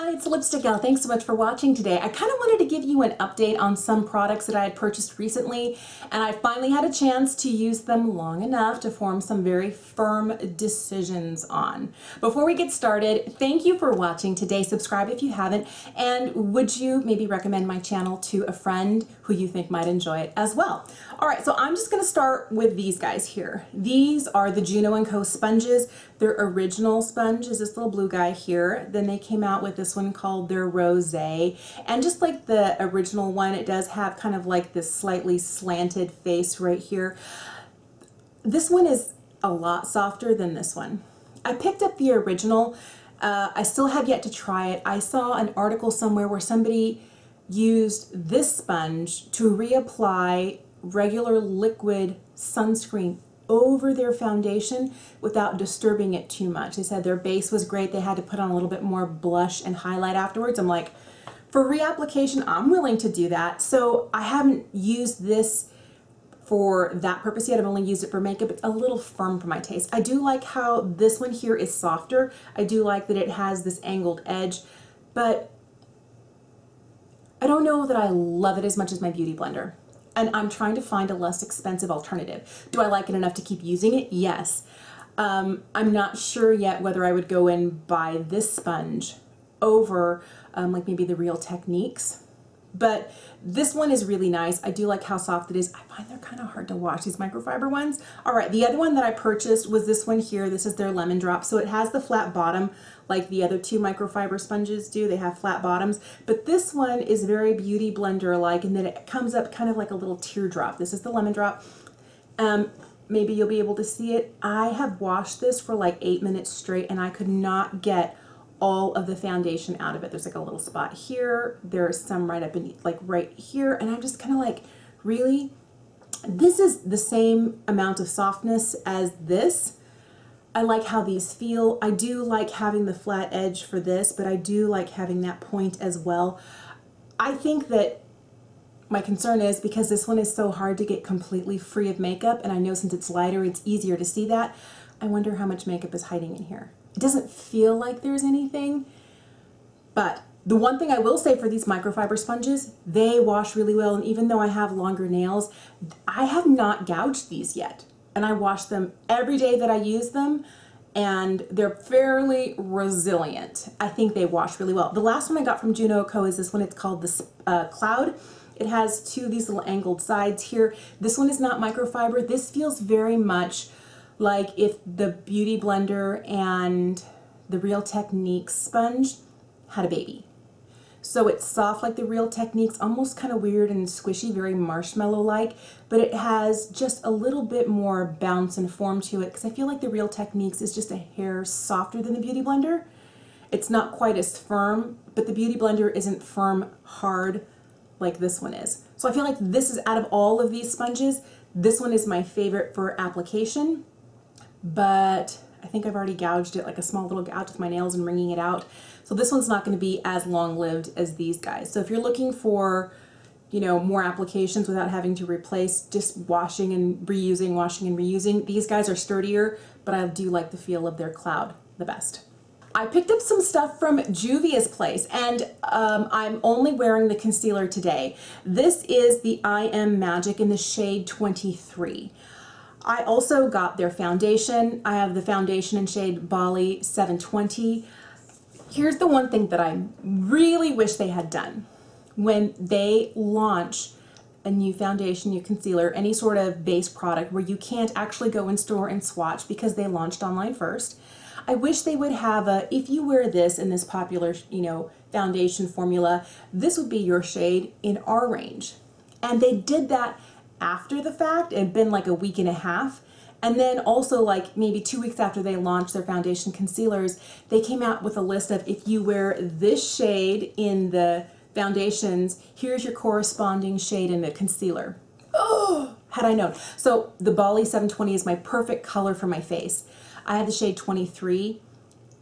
Hi, it's Lipstick Gal. Thanks so much for watching today. I kind of wanted to give you an update on some products that I had purchased recently, and I finally had a chance to use them long enough to form some very firm decisions on. Before we get started, thank you for watching today. Subscribe if you haven't, and would you maybe recommend my channel to a friend who you think might enjoy it as well? All right, so I'm just going to start with these guys here. These are the Juno & Co. sponges. Their original sponge is this little blue guy here. Then they came out with this one called their Rosé. And just like the original one, it does have kind of like this slightly slanted face right here. This one is a lot softer than this one. I picked up the original. I still have yet to try it. I saw an article somewhere where somebody used this sponge to reapply regular liquid sunscreen over their foundation without disturbing it too much. They said their base was great. They had to put on a little bit more blush and highlight afterwards. I'm like, for reapplication, I'm willing to do that. So I haven't used this for that purpose yet. I've only used it for makeup. It's a little firm for my taste. I do like how this one here is softer. I do like that it has this angled edge, but I don't know that I love it as much as my Beauty Blender. And I'm trying to find a less expensive alternative. Do I like it enough to keep using it? Yes. I'm not sure yet whether I would go and buy this sponge over like maybe the Real Techniques. But this one is really nice. I do like how soft it is. I find they're kind of hard to wash, these microfiber ones. All right, the other one that I purchased was this one here. This is their Lemon Drop. So it has the flat bottom like the other two microfiber sponges do. They have flat bottoms. But this one is very Beauty Blender-like, and then it comes up kind of like a little teardrop. This is the Lemon Drop. Maybe you'll be able to see it. I have washed this for like 8 minutes straight, and I could not get all of the foundation out of it. There's like a little spot here. There's some right up in like right here. And I'm just kind of like, really? This is the same amount of softness as this. I like how these feel. I do like having the flat edge for this, but I do like having that point as well. I think that my concern is because this one is so hard to get completely free of makeup, and I know since it's lighter, it's easier to see that. I wonder how much makeup is hiding in here. It doesn't feel like there's anything, but the one thing I will say for these microfiber sponges, they wash really well, and even though I have longer nails, I have not gouged these yet. And I wash them every day that I use them, and they're fairly resilient. I think they wash really well. The last one I got from Juno & Co. is this one. It's called the Cloud. It has two of these little angled sides here. This one is not microfiber. This feels very much like if the Beauty Blender and the Real Techniques sponge had a baby. So it's soft like the Real Techniques, almost kind of weird and squishy, very marshmallow-like, but it has just a little bit more bounce and form to it, because I feel like the Real Techniques is just a hair softer than the Beauty Blender. It's not quite as firm, but the Beauty Blender isn't firm, hard like this one is. So I feel like this is, out of all of these sponges, this one is my favorite for application, but I think I've already gouged it, like a small little gouge with my nails and wringing it out. So this one's not going to be as long-lived as these guys. So if you're looking for, you know, more applications without having to replace, just washing and reusing, washing and reusing, these guys are sturdier, but I do like the feel of their Cloud the best. I picked up some stuff from Juvia's Place, and I'm only wearing the concealer today. This is the I Am Magic in the shade 23. I also got their foundation. I have the foundation in shade Bali 720. Here's the one thing that I really wish they had done. When they launch a new foundation, new concealer, any sort of base product where you can't actually go in store and swatch because they launched online first, I wish they would have a, if you wear this in this popular, you know, foundation formula, this would be your shade in our range. And they did that after the fact. It had been like a week and a half. And then also like maybe 2 weeks after they launched their foundation concealers, they came out with a list of, if you wear this shade in the foundations, here's your corresponding shade in the concealer. Oh, had I known. So the Bali 720 is my perfect color for my face. I have the shade 23.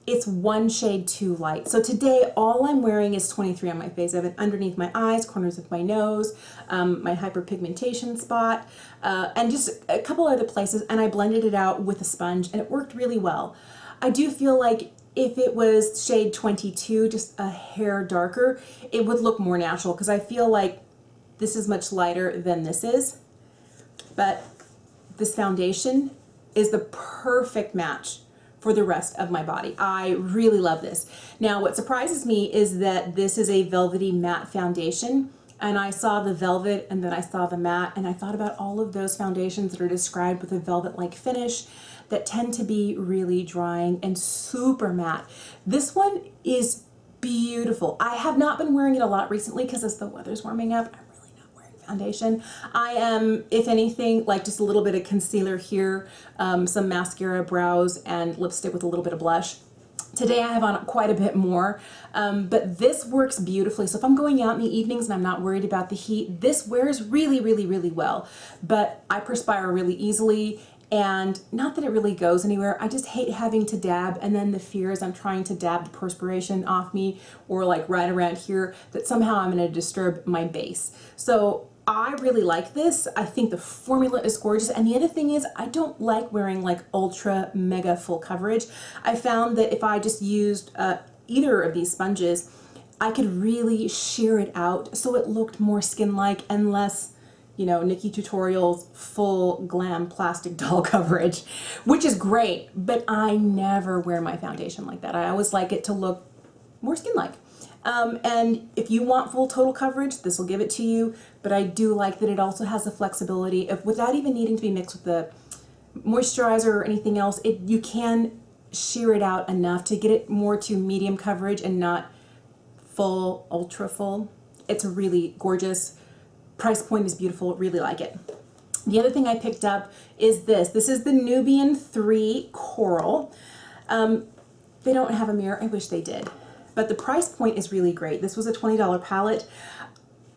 It's one shade too light. So today, all I'm wearing is 23 on my face. I have it underneath my eyes, corners of my nose, my hyperpigmentation spot, and just a couple other places, and I blended it out with a sponge, and it worked really well. I do feel like if it was shade 22, just a hair darker, it would look more natural because I feel like this is much lighter than this is. But this foundation is the perfect match for the rest of my body. I really love this. Now, what surprises me is that this is a velvety matte foundation, and I saw the velvet and then I saw the matte, and I thought about all of those foundations that are described with a velvet-like finish that tend to be really drying and super matte. This one is beautiful. I have not been wearing it a lot recently because as the weather's warming up, I'm really not wearing foundation. I am, if anything, like just a little bit of concealer here, some mascara, brows, and lipstick with a little bit of blush. Today I have on quite a bit more, but this works beautifully. So if I'm going out in the evenings and I'm not worried about the heat, this wears really, really, really well. But I perspire really easily, and not that it really goes anywhere. I just hate having to dab, and then the fear is I'm trying to dab the perspiration off me or like right around here that somehow I'm going to disturb my base. So I really like this. I think the formula is gorgeous. And the other thing is I don't like wearing like ultra mega full coverage. I found that if I just used either of these sponges, I could really sheer it out so it looked more skin-like and less, you know, Nikki Tutorials full glam plastic doll coverage, which is great, but I never wear my foundation like that. I always like it to look more skin-like. And if you want full total coverage, this will give it to you, but I do like that it also has the flexibility of, without even needing to be mixed with the moisturizer or anything else, you can sheer it out enough to get it more to medium coverage and not full, ultra full. It's really gorgeous. Price point is beautiful, really like it. The other thing I picked up is this. This is the Nubian 3 Coral. They don't have a mirror, I wish they did. But the price point is really great. This was a $20 palette.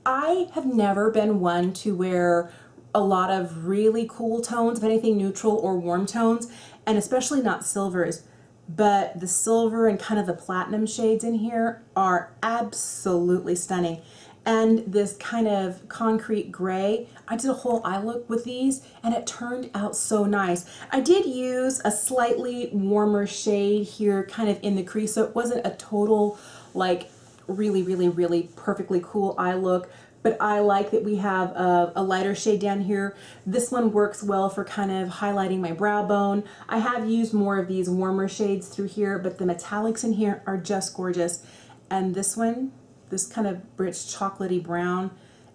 I have never been one to wear a lot of really cool tones, of anything neutral or warm tones, and especially not silvers. But the silver and kind of the platinum shades in here are absolutely stunning. And this kind of concrete gray, I did a whole eye look with these and it turned out so nice. I did use a slightly warmer shade here kind of in the crease, so it wasn't a total like really, really, really perfectly cool eye look, but I like that we have a lighter shade down here. This one works well for kind of highlighting my brow bone. I have used more of these warmer shades through here, but the metallics in here are just gorgeous. And this one, this kind of rich chocolatey brown,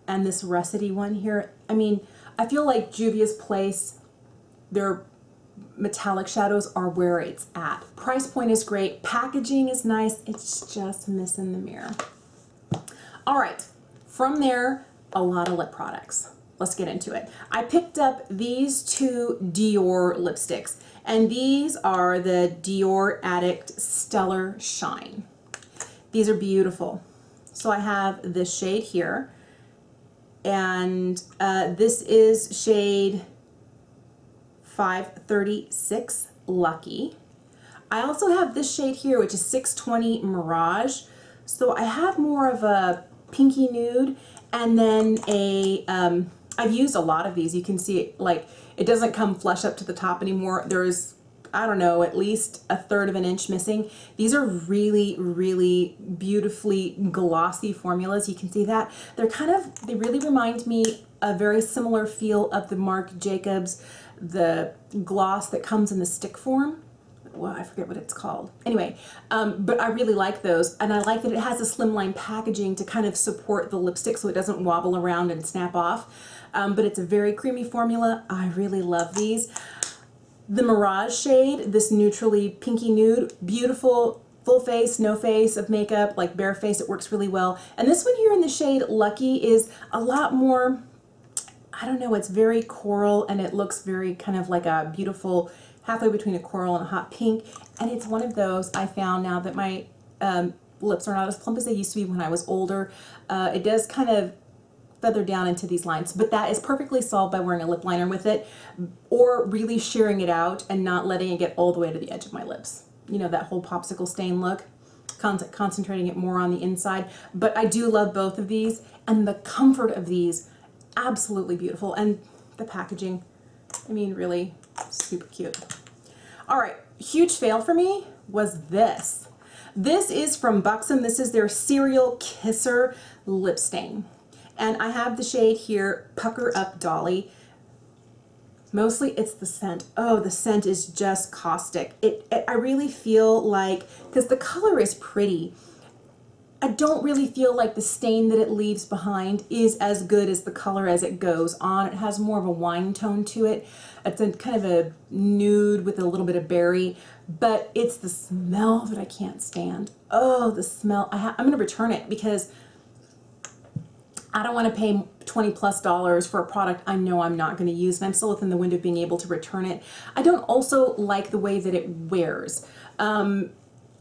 and this russety one here. I mean, I feel like Julius Place, their metallic shadows are where it's at. Price point is great. Packaging is nice. It's just missing the mirror. All right, from there, a lot of lip products. Let's get into it. I picked up these two Dior lipsticks, and these are the Dior Addict Stellar Shine. These are beautiful. So I have this shade here, and this is shade 536 Lucky. I also have this shade here, which is 620 Mirage. So I have more of a pinky nude, and then I've used a lot of these. You can see it, like, it doesn't come flush up to the top anymore. There's, I don't know, at least 1/3 of an inch missing. These are really, really beautifully glossy formulas. You can see that. They really remind me a very similar feel of the Marc Jacobs, the gloss that comes in the stick form. Well, I forget what it's called. Anyway, but I really like those, and I like that it has a slimline packaging to kind of support the lipstick so it doesn't wobble around and snap off. But it's a very creamy formula. I really love these. The Mirage shade, this neutrally pinky nude, beautiful, full face, no face of makeup, like bare face, it works really well. And this one here in the shade Lucky is a lot more, I don't know, it's very coral, and it looks very kind of like a beautiful, halfway between a coral and a hot pink. And it's one of those I found now that my lips are not as plump as they used to be when I was older. It does kind of feather down into these lines, but that is perfectly solved by wearing a lip liner with it, or really shearing it out and not letting it get all the way to the edge of my lips. You know, that whole popsicle stain look, concentrating it more on the inside. But I do love both of these, and the comfort of these, absolutely beautiful. And the packaging, I mean, really super cute. All right, huge fail for me was this. This is from Buxom. This is their Serial Kisser lip stain. And I have the shade here, Pucker Up Dolly. Mostly it's the scent. Oh, the scent is just caustic. I really feel like, because the color is pretty, I don't really feel like the stain that it leaves behind is as good as the color as it goes on. It has more of a wine tone to it. It's a kind of a nude with a little bit of berry, but it's the smell that I can't stand. Oh, the smell. I'm going to return it because I don't want to pay $20+ for a product I know I'm not going to use, and I'm still within the window of being able to return it. I don't also like the way that it wears.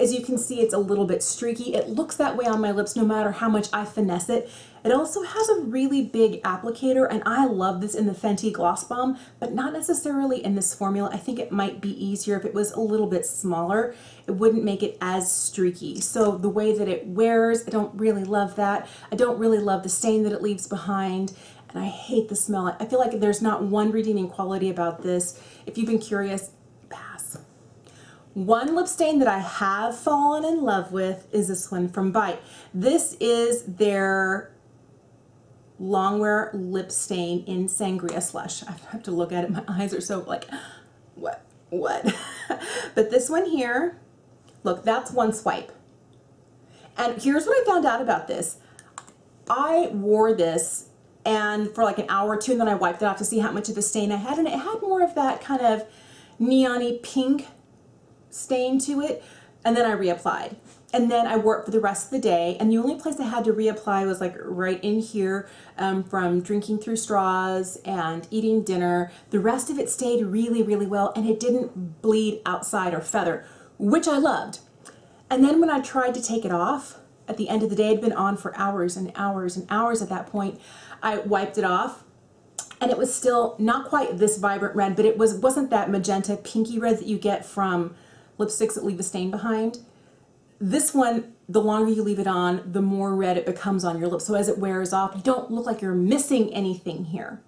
As you can see, it's a little bit streaky. It looks that way on my lips no matter how much I finesse it. It also has a really big applicator, and I love this in the Fenty Gloss Balm, but not necessarily in this formula. I think it might be easier if it was a little bit smaller. It wouldn't make it as streaky. So the way that it wears, I don't really love that. I don't really love the stain that it leaves behind, and I hate the smell. I feel like there's not one redeeming quality about this. If you've been curious, pass. One lip stain that I have fallen in love with is this one from Bite. This is their Longwear lip stain in Sangria Slush. I have to look at it. My eyes are so like, what? But this one here, look, that's one swipe. And here's what I found out about this. I wore this and for like an hour or two, and then I wiped it off to see how much of a stain I had, and it had more of that kind of neon-y pink stain to it, and then I reapplied. And then I wore it for the rest of the day, and the only place I had to reapply was like right in here from drinking through straws and eating dinner. The rest of it stayed really, really well, and it didn't bleed outside or feather, which I loved. And then when I tried to take it off, at the end of the day, it'd been on for hours and hours and hours at that point, I wiped it off, and it was still not quite this vibrant red, but it wasn't that magenta pinky red that you get from lipsticks that leave a stain behind. This one, the longer you leave it on, the more red it becomes on your lips. So as it wears off, you don't look like you're missing anything here.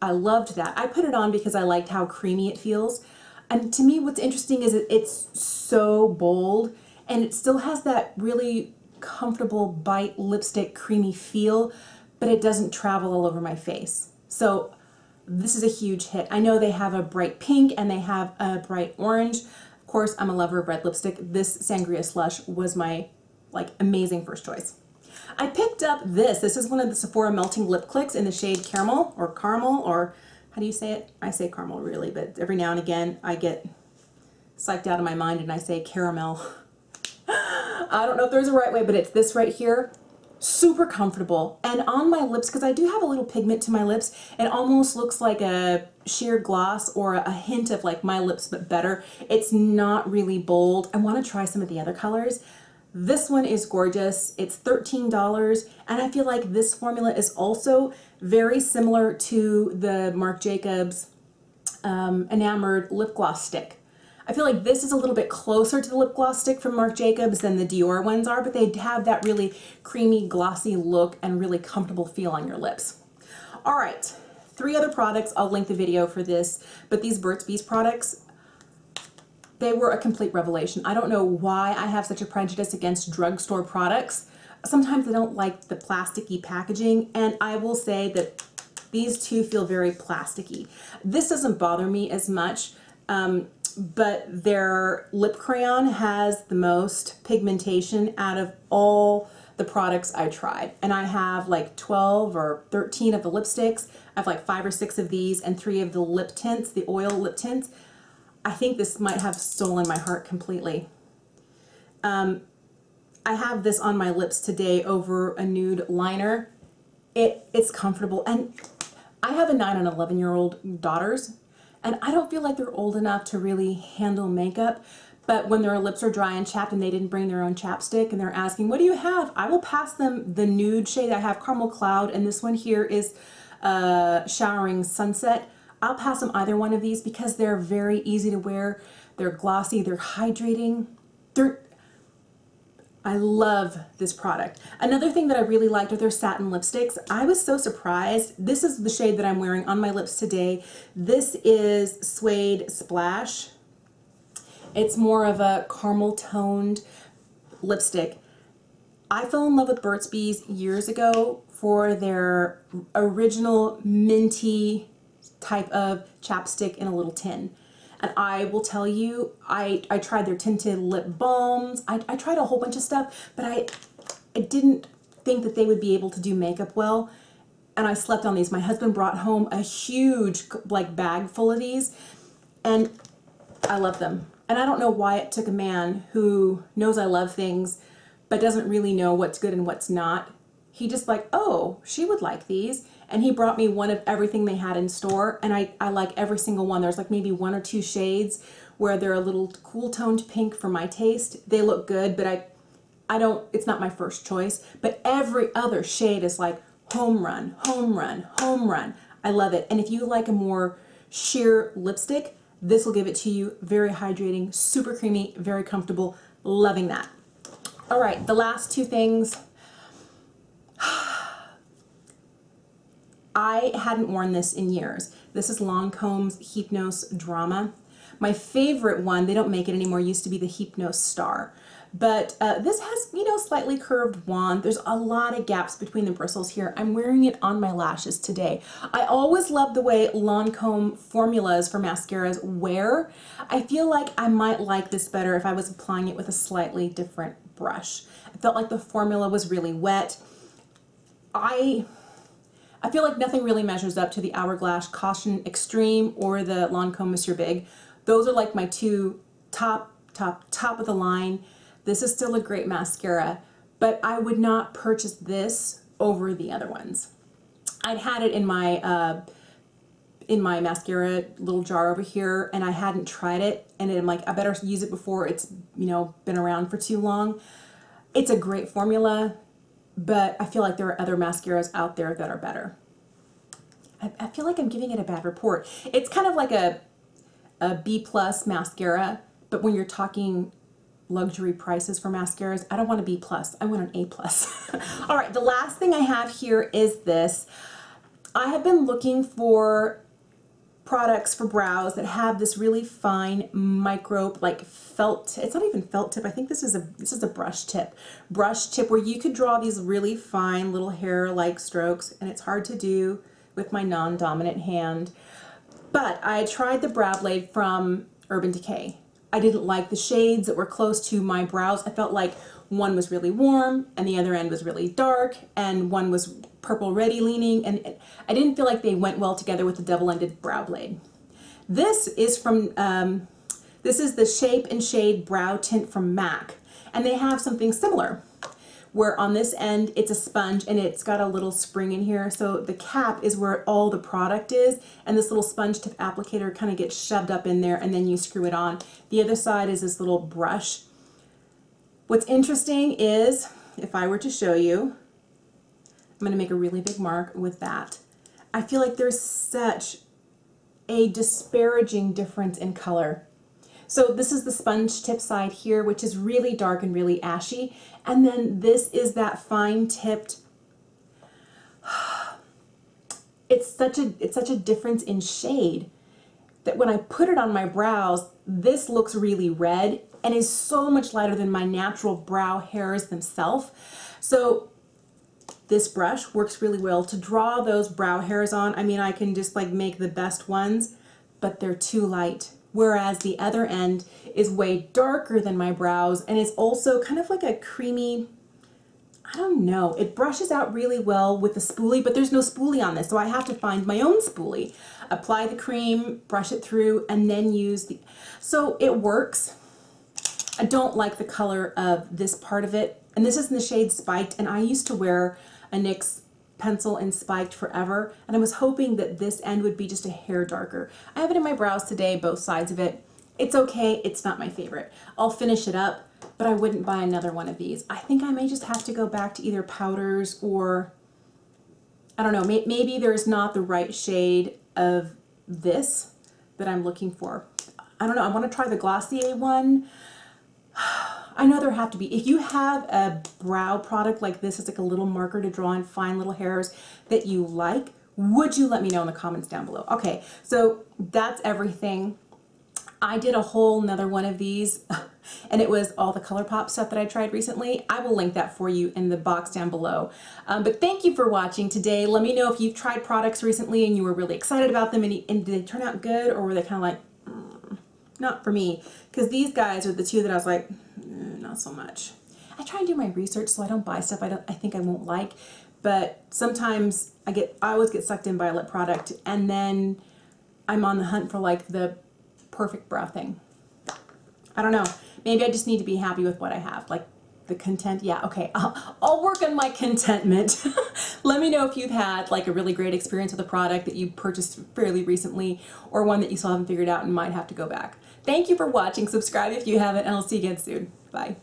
I loved that. I put it on because I liked how creamy it feels. And to me, what's interesting is it's so bold, and it still has that really comfortable Bite lipstick creamy feel, but it doesn't travel all over my face. So this is a huge hit. I know they have a bright pink and they have a bright orange. Of course, I'm a lover of red lipstick. This Sangria Slush was my amazing first choice. I picked up this. This is one of the Sephora Melting Lip Clicks in the shade Caramel, or how do you say it? I say caramel really, but every now and again I get psyched out of my mind and I say caramel. I don't know if there's a right way, but it's this right here. Super comfortable, and on my lips, because I do have a little pigment to my lips, it almost looks like a sheer gloss or a hint of like my lips but better. It's not really bold. I want to try some of the other colors. This one is gorgeous. It's $13, and I feel like this formula is also very similar to the Marc Jacobs Enamored lip gloss stick. I feel like this is a little bit closer to the lip gloss stick from Marc Jacobs than the Dior ones are, but they have that really creamy, glossy look and really comfortable feel on your lips. All right, 3 other products. I'll link the video for this, but these Burt's Bees products, they were a complete revelation. I don't know why I have such a prejudice against drugstore products. Sometimes I don't like the plasticky packaging, and I will say that these two feel very plasticky. This doesn't bother me as much. But their lip crayon has the most pigmentation out of all the products I tried. And I have like 12 or 13 of the lipsticks. I have like 5 or 6 of these and 3 of the lip tints, the oil lip tints. I think this might have stolen my heart completely. I have this on my lips today over a nude liner. It's comfortable. And I have a 9 and 11-year-old daughters, and I don't feel like they're old enough to really handle makeup, but when their lips are dry and chapped and they didn't bring their own chapstick and they're asking, what do you have? I will pass them the nude shade. I have Caramel Cloud, and this one here is Showering Sunset. I'll pass them either one of these because they're very easy to wear. They're glossy, they're hydrating. I love this product. Another thing that I really liked are their satin lipsticks. I was so surprised. This is the shade that I'm wearing on my lips today. This is Suede Splash. It's more of a caramel toned lipstick. I fell in love with Burt's Bees years ago for their original minty type of chapstick in a little tin. And I will tell you, I tried their tinted lip balms. I tried a whole bunch of stuff, but I didn't think that they would be able to do makeup well. And I slept on these. My husband brought home a huge like bag full of these, and I love them. And I don't know why it took a man who knows I love things but doesn't really know what's good and what's not. He just like, oh, she would like these. And he brought me one of everything they had in store, and I like every single one. There's like maybe 1 or 2 shades where they're a little cool toned pink for my taste. They look good, but I don't, it's not my first choice. But every other shade is like home run, home run, home run. I love it. And if you like a more sheer lipstick, this will give it to you. Very hydrating, super creamy, very comfortable. Loving that. All right, the last 2 things. I hadn't worn this in years. This is Lancome's Hypnose Drama. My favorite one, they don't make it anymore, used to be the Hypnose Star. But this has, you know, slightly curved wand. There's a lot of gaps between the bristles here. I'm wearing it on my lashes today. I always love the way Lancome formulas for mascaras wear. I feel like I might like this better if I was applying it with a slightly different brush. I felt like the formula was really wet. I feel like nothing really measures up to the Hourglass Caution Extreme or the Lancome Monsieur Big. Those are like my 2 top of the line. This is still a great mascara, but I would not purchase this over the other ones. I'd had it in my mascara little jar over here, and I hadn't tried it, and I'm like, I better use it before it's, you know, been around for too long. It's a great formula, but I feel like there are other mascaras out there that are better. I feel like I'm giving it a bad report. It's kind of like a B+ mascara, but when you're talking luxury prices for mascaras, I don't want a B+, I want an A+. All right, the last thing I have here is this. I have been looking for products for brows that have this really fine micro, like felt, it's not even felt tip, I think this is a brush tip where you could draw these really fine little hair like strokes, and it's hard to do with my non-dominant hand. But I tried the brow blade from Urban Decay. I didn't like the shades that were close to my brows. I felt like one was really warm and the other end was really dark, and one was purple ready leaning, and I didn't feel like they went well together with the double-ended brow blade. This is from, this is the Shape and Shade Brow Tint from MAC, and they have something similar where on this end it's a sponge and it's got a little spring in here, so the cap is where all the product is, and this little sponge tip applicator kind of gets shoved up in there, and then you screw it on. The other side is this little brush. What's interesting is, if I were to show you, I'm going to make a really big mark with that. I feel like there's such a disparaging difference in color. So this is the sponge tip side here, which is really dark and really ashy. And then this is that fine tipped. It's such a difference in shade that when I put it on my brows, this looks really red and is so much lighter than my natural brow hairs themselves. So this brush works really well to draw those brow hairs on. I mean, I can just like make the best ones, but they're too light. Whereas the other end is way darker than my brows, and it's also kind of like a creamy, I don't know, it brushes out really well with the spoolie, but there's no spoolie on this, so I have to find my own spoolie. Apply the cream, brush it through, and then use the, so it works. I don't like the color of this part of it, and this is in the shade Spiked, and I used to wear a NYX pencil in Spiked forever, and I was hoping that this end would be just a hair darker. I have it in my brows today, both sides of it. It's okay, it's not my favorite. I'll finish it up, but I wouldn't buy another one of these. I think I may just have to go back to either powders or, I don't know, maybe there's not the right shade of this that I'm looking for. I don't know, I want to try the Glossier one. I know there have to be. If you have a brow product like this, it's like a little marker to draw in fine little hairs that you like, would you let me know in the comments down below? Okay, so that's everything. I did a whole nother one of these and it was all the ColourPop stuff that I tried recently. I will link that for you in the box down below. But thank you for watching today. Let me know if you've tried products recently and you were really excited about them, and did they turn out good, or were they kind of like, not for me? Because these guys are the two that I was like, not so much. I try and do my research so I don't buy stuff I think I won't like, but sometimes I always get sucked in by a lip product and then I'm on the hunt for like the perfect brow thing. I don't know. Maybe I just need to be happy with what I have. Like the content. Yeah, okay. I'll work on my contentment. Let me know if you've had like a really great experience with a product that you purchased fairly recently, or one that you still haven't figured out and might have to go back. Thank you for watching. Subscribe if you haven't, and I'll see you again soon. Bye.